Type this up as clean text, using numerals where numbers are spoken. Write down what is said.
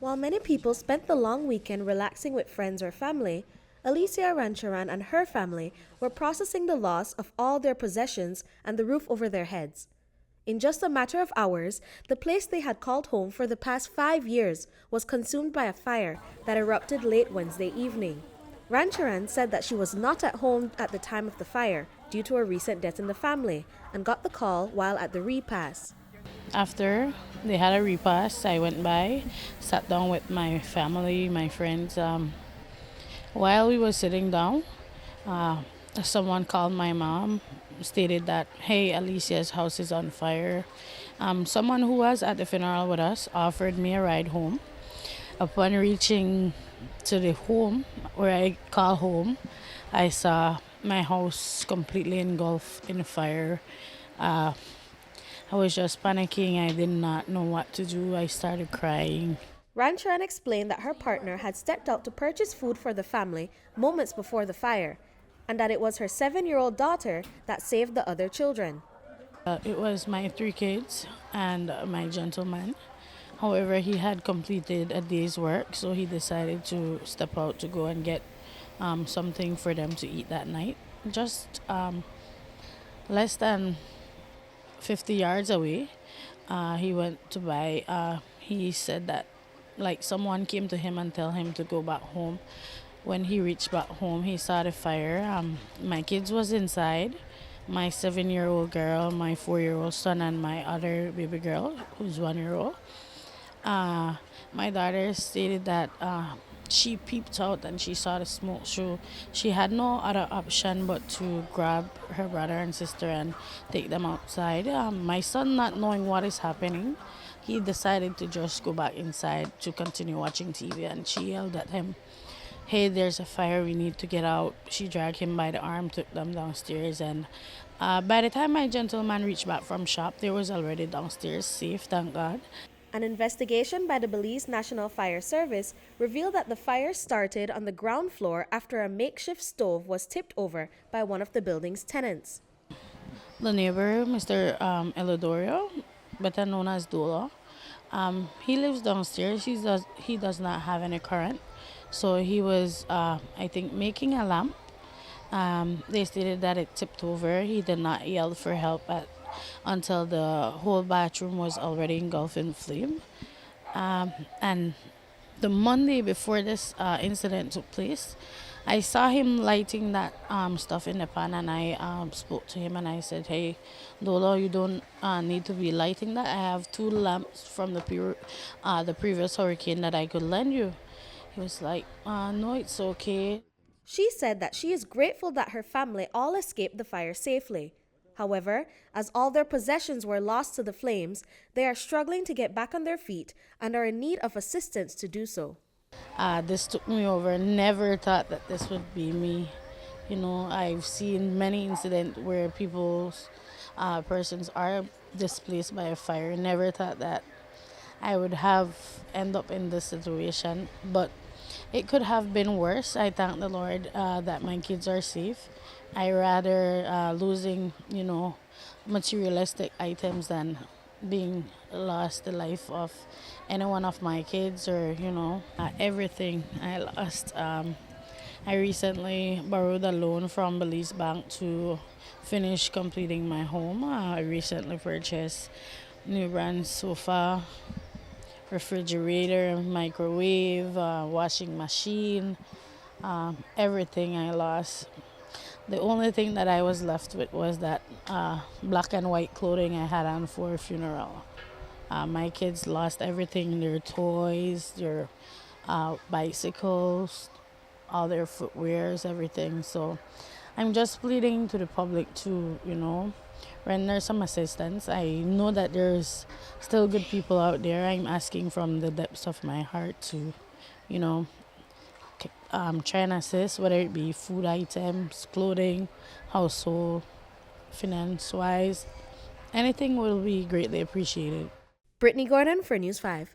While many people spent the long weekend relaxing with friends or family, Alicia Rancharan and her family were processing the loss of all their possessions and the roof over their heads. In just a matter of hours, the place they had called home for the past 5 years was consumed by a fire that erupted late Wednesday evening. Rancharan said that she was not at home at the time of the fire due to a recent death in the family and got the call while at the repast. After they had a repast, I went by, sat down with my family, my friends. While we were sitting down, uh, someone called my mom, stated that, hey, Alicia's house is on fire. Someone who was at the funeral with us offered me a ride home. Upon reaching to the home, where I call home, I saw my house completely engulfed in fire. Uh, I was just panicking. I did not know what to do. I started crying. Rancharan explained that her partner had stepped out to purchase food for the family moments before the fire, and that it was her 7-year-old daughter that saved the other children. It was my 3 kids and my gentleman. However, he had completed a day's work, so he decided to step out to go and get something for them to eat that night. Just less than 50 yards away, he went to buy. He said that like someone came to him and tell him to go back home. When he reached back home, he saw the fire. My kids was inside. My 7-year-old girl, my 4-year-old son, and my other baby girl, who's 1 year old. My daughter stated that she peeped out and she saw the smoke. So she had no other option but to grab her brother and sister and take them outside. My son, not knowing what is happening, he decided to just go back inside to continue watching TV, and she yelled at him, hey, there's a fire, we need to get out. She dragged him by the arm, took them downstairs, and by the time my gentleman reached back from shop, they was already downstairs, safe, thank God. An investigation by the Belize National Fire Service revealed that the fire started on the ground floor after a makeshift stove was tipped over by one of the building's tenants. The neighbor, Mr. Elidorio, better known as Dolo, he lives downstairs. He does not have any current. So he was, I think, making a lamp. They stated that it tipped over. He did not yell for help until the whole bathroom was already engulfed in flame. And the Monday before this incident took place, I saw him lighting that stuff in the pan, and I spoke to him and I said, hey, Dolo, you don't need to be lighting that. I have 2 lamps from the previous hurricane that I could lend you. He was like, no, it's okay. She said that she is grateful that her family all escaped the fire safely. However, as all their possessions were lost to the flames, they are struggling to get back on their feet and are in need of assistance to do so. This took me over. Never thought that this would be me. You know, I've seen many incidents where persons are displaced by a fire. Never thought that I would end up in this situation, but it could have been worse. I thank the Lord that my kids are safe. I rather losing, materialistic items than being lost the life of any one of my kids, or everything I lost. I recently borrowed a loan from Belize Bank to finish completing my home. I recently purchased new brand sofa, refrigerator, microwave, washing machine, everything I lost. The only thing that I was left with was that black and white clothing I had on for a funeral. My kids lost everything, their toys, their bicycles, all their footwears, everything. So I'm just pleading to the public to, render some assistance. I know that there's still good people out there. I'm asking from the depths of my heart to, try and assist, whether it be food items, clothing, household, finance-wise. Anything will be greatly appreciated. Britney Gordon for News 5.